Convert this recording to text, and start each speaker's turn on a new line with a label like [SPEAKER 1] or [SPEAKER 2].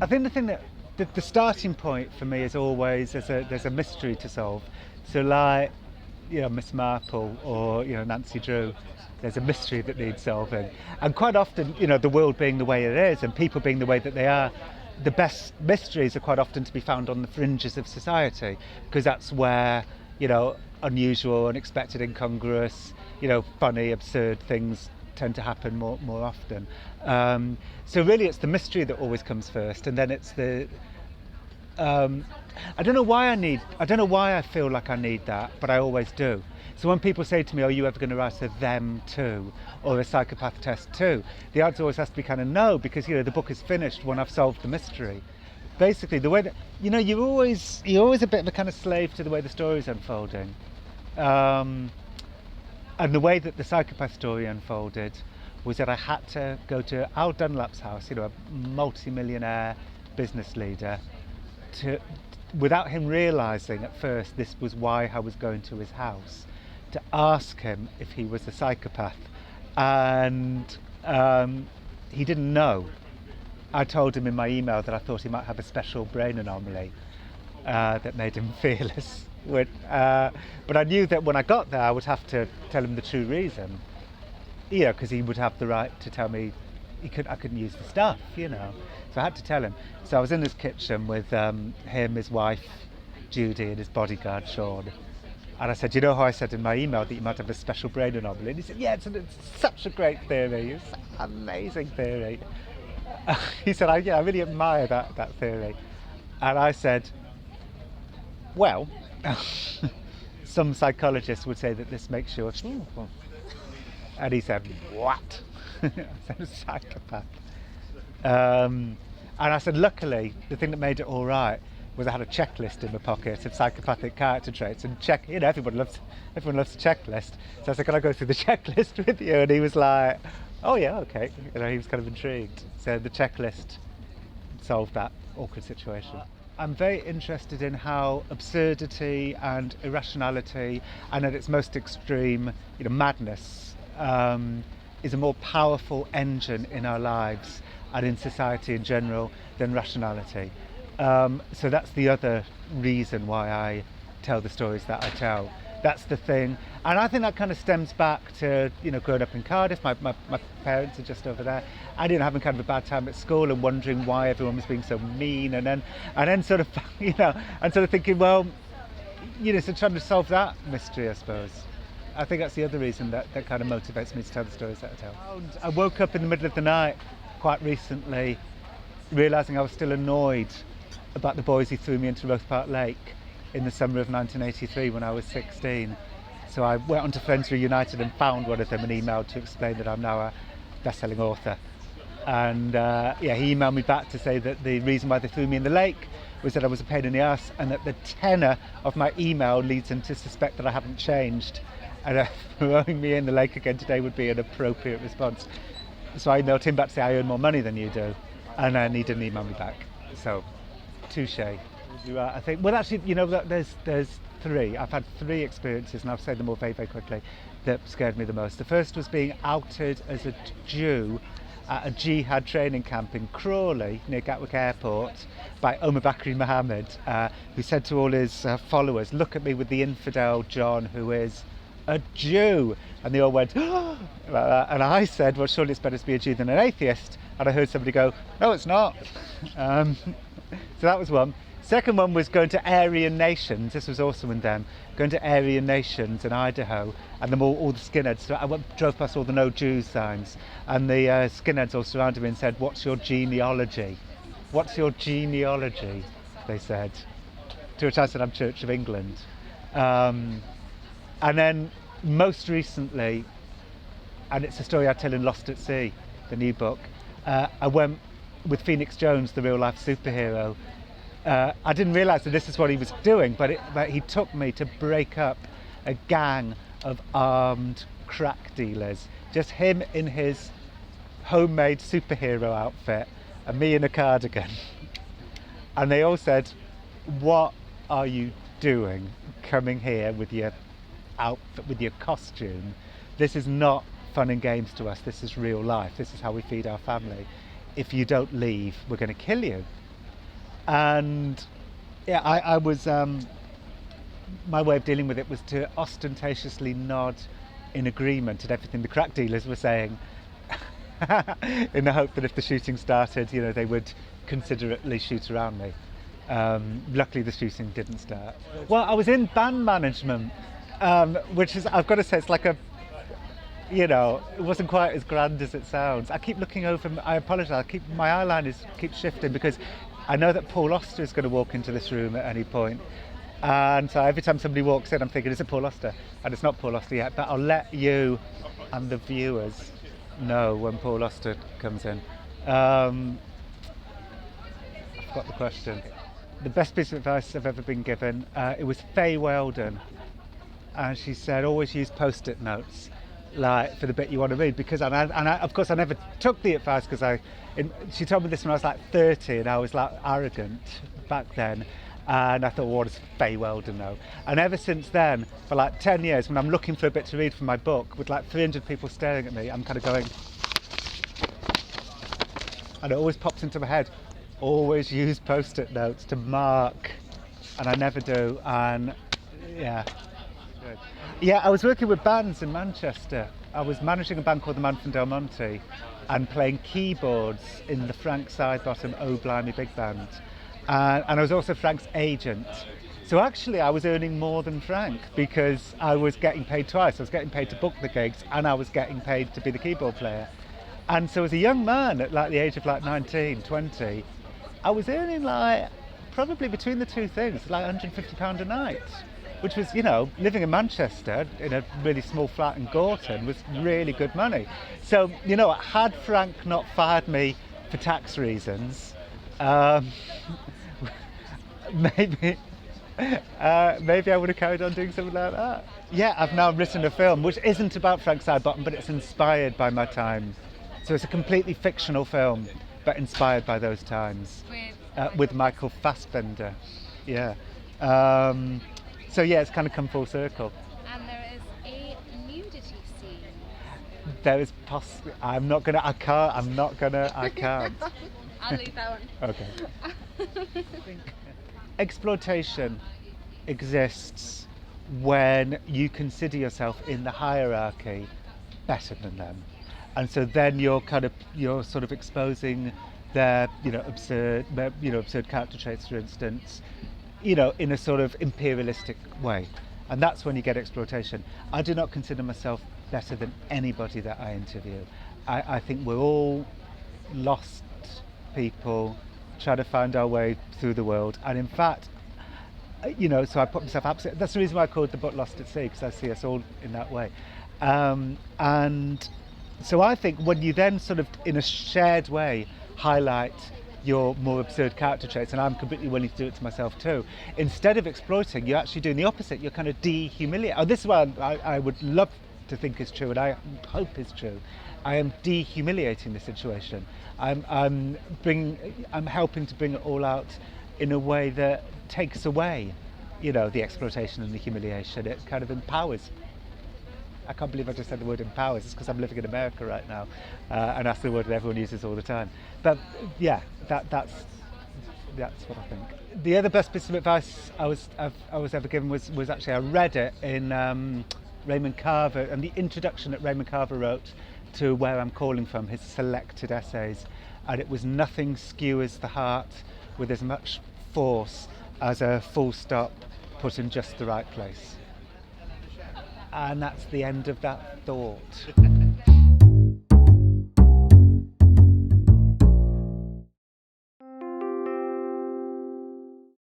[SPEAKER 1] think the thing that the starting point for me is always there's a mystery to solve. So like, Miss Marple or Nancy Drew, there's a mystery that needs solving. And quite often, the world being the way it is and people being the way that they are, the best mysteries are quite often to be found on the fringes of society, because that's where unusual, unexpected, incongruous, funny, absurd things tend to happen more often. So really it's the mystery that always comes first, and then it's the I don't know why I feel like I need that, but I always do. So when people say to me, are you ever going to write a them too, or a psychopath test too, the answer always has to be kind of no, because the book is finished when I've solved the mystery. Basically the way that you're always a bit of a kind of slave to the way the story is unfolding. And the way that the psychopath story unfolded was that I had to go to Al Dunlap's house, a multi-millionaire business leader, without him realising at first this was why I was going to his house, to ask him if he was a psychopath. And he didn't know. I told him in my email that I thought he might have a special brain anomaly that made him fearless. But I knew that when I got there I would have to tell him the true reason, because he would have the right to tell me I couldn't use the stuff, So I had to tell him. So I was in his kitchen with him, his wife Judy, and his bodyguard Sean. And I said, how I said in my email that you might have a special brain anomaly? And he said, yeah, it's such a great theory. It's an amazing theory. He said, I really admire that theory. And I said, well, some psychologists would say that this makes you a... And he said, what? I said, a psychopath. And I said, luckily, the thing that made it all right was I had a checklist in my pocket of psychopathic character traits, and everyone loves a checklist. So I said, can I go through the checklist with you? And he was like, oh yeah, okay. He was kind of intrigued. So the checklist solved that awkward situation. I'm very interested in how absurdity and irrationality, and at its most extreme, madness, is a more powerful engine in our lives and in society in general than rationality. So that's the other reason why I tell the stories that I tell. That's the thing. And I think that kind of stems back to, growing up in Cardiff. My parents are just over there. I didn't having kind of a bad time at school and wondering why everyone was being so mean, and then sort of, and sort of thinking, well, so trying to solve that mystery, I suppose. I think that's the other reason that kind of motivates me to tell the stories that I tell. I woke up in the middle of the night quite recently, realising I was still annoyed about the boys who threw me into Roath Park Lake in the summer of 1983 when I was 16. So I went onto Friends Reunited and found one of them and emailed to explain that I'm now a best-selling author. And he emailed me back to say that the reason why they threw me in the lake was that I was a pain in the ass, and that the tenor of my email leads them to suspect that I haven't changed, and throwing me in the lake again today would be an appropriate response. So I emailed him back to say I earn more money than you do, and then he didn't email me back. So, touche. I think, well, actually, there's three. I've had three experiences, and I'll say them all very, very quickly, that scared me the most. The first was being outed as a Jew at a jihad training camp in Crawley near Gatwick Airport by Omar Bakri Mohammed, who said to all his followers, look at me with the infidel John, who is a Jew. And they all went, oh, like that. And I said, well, surely it's better to be a Jew than an atheist. And I heard somebody go, no, it's not. So that was one. Second one was going to Aryan Nations. This was also in them. Going to Aryan Nations in Idaho, and then all the skinheads. So I drove past all the no Jews signs, and the skinheads all surrounded me and said, what's your genealogy? What's your genealogy? They said. To which I said, I'm Church of England. And then most recently, and it's a story I tell in Lost at Sea, the new book, I went with Phoenix Jones, the real life superhero. I didn't realise that this is what he was doing, but he took me to break up a gang of armed crack dealers. Just him in his homemade superhero outfit and me in a cardigan. And they all said, what are you doing coming here with your outfit, with your costume? This is not fun and games to us, this is real life, this is how we feed our family. If you don't leave, we're going to kill you. And yeah, I was my way of dealing with it was to ostentatiously nod in agreement at everything the crack dealers were saying, in the hope that if the shooting started, you know, they would considerately shoot around me. Luckily, the shooting didn't start. Well, I was in band management, which is, I've got to say, it's like a, you know, it wasn't quite as grand as it sounds. I keep looking over, I apologise, my eye line keeps shifting because I know that Paul Auster is going to walk into this room at any point. And so every time somebody walks in, I'm thinking, is it Paul Auster? And it's not Paul Auster yet, but I'll let you and the viewers know when Paul Auster comes in. I forgot the question. The best piece of advice I've ever been given, it was Faye Weldon. And she said, always use post-it notes, like for the bit you want to read, because of course I never took the advice because she told me this when I was like 30 and I was like arrogant back then, and I thought, well, what does Faye Weldon know? And ever since then, for like 10 years, when I'm looking for a bit to read from my book with like 300 people staring at me, I'm kind of going, and it always pops into my head, always use post-it notes to mark, and I never do. And yeah, I was working with bands in Manchester. I was managing a band called the Man from Del Monte and playing keyboards in the Frank Sidebottom Oh Blimey Big Band. And I was also Frank's agent. So actually I was earning more than Frank because I was getting paid twice. I was getting paid to book the gigs and I was getting paid to be the keyboard player. And so as a young man at like the age of like 19, 20, I was earning like probably between the two things, like £150 a night, which was, you know, living in Manchester in a really small flat in Gorton was really good money. So, you know, had Frank not fired me for tax reasons, maybe I would have carried on doing something like that. Yeah, I've now written a film which isn't about Frank Sidebottom, but it's inspired by my time. So it's a completely fictional film, but inspired by those times. With Michael Fassbender. Yeah. So yeah, it's kind of come full circle.
[SPEAKER 2] And there is a nudity scene.
[SPEAKER 1] There is I can't.
[SPEAKER 2] I'll leave that one.
[SPEAKER 1] Okay. Exploitation exists when you consider yourself in the hierarchy better than them, and so then you're sort of exposing their absurd character traits, for instance, in a sort of imperialistic way, and that's when you get exploitation. I do not consider myself better than anybody that I interview. I think we're all lost people trying to find our way through the world, and in fact, so I put myself absolutely, that's the reason why I called the book Lost at Sea, because I see us all in that way. And so I think when you then sort of in a shared way highlight your more absurd character traits, and I'm completely willing to do it to myself too, instead of exploiting, you're actually doing the opposite. You're kind of de-humiliating. Oh, this is what I would love to think is true, and I hope is true. I am de-humiliating the situation. I'm helping to bring it all out in a way that takes away, the exploitation and the humiliation. It kind of empowers. I can't believe I just said the word empowers. It's because I'm living in America right now, and that's the word that everyone uses all the time. But yeah, that's what I think. The other best piece of advice I was ever given was actually, I read it in Raymond Carver, and the introduction that Raymond Carver wrote to Where I'm Calling From, his selected essays, and it was nothing skewers the heart with as much force as a full stop put in just the right place. And that's the end of that thought.